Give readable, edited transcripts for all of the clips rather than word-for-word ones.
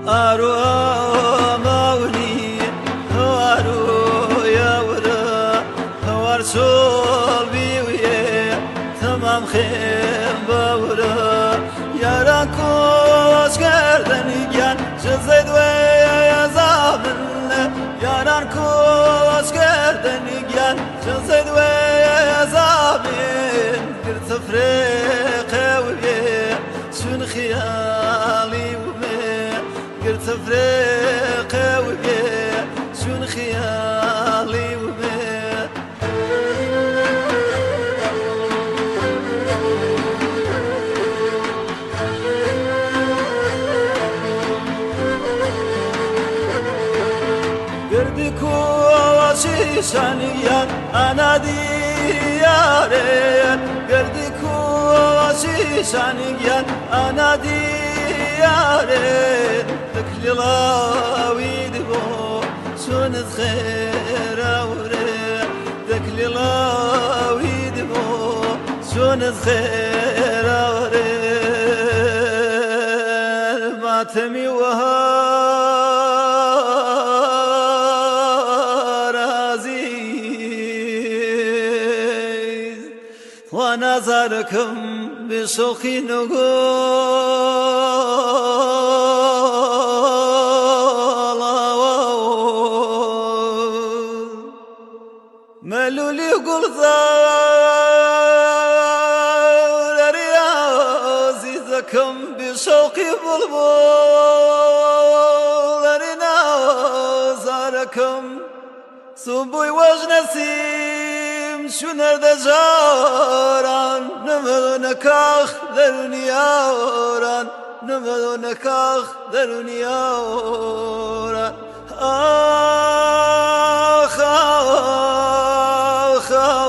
أرو موني أرو يا ورا ورسول بيويه تمام خيم بورا يا رانكوس كردني جان جزيد ويا زامن يا رانكوس كردني جان جزيد ويا زامن قرت فريقه وبيه شون خيالي قلت فريقه وبيه شون خيالي وبيه قردك وشيشانيان أنا ديارين قردك وشيشانيان أنا ديارين تكلي لاوي دبو سنة خير أوري تكلي لاوي دبو سنة خير أوري ماتمي وهار عزيز ونظركم بشوقي نقول ملولي قل ثار رياضي زكم بشوقي بلبل رنا زاركم صبوي وجنسيم شنر دجاران نمدونك أخذرني أوران نمدونك أخذرني أوران آخ آخ آخ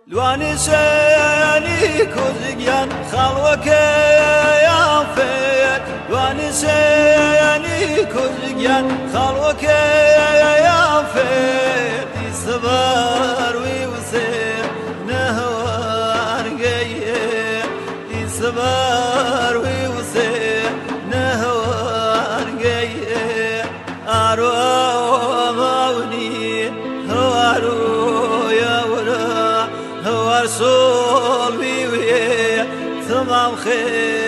لواني شياني كوزيان خلوك يا فيك لواني شياني كوزيان خلوك يا فيك صبر ويوسف نهوار جاي صبر ويوسف نهوار جاي أرو موني أرو يا ورا ورسول بيويه تمام خير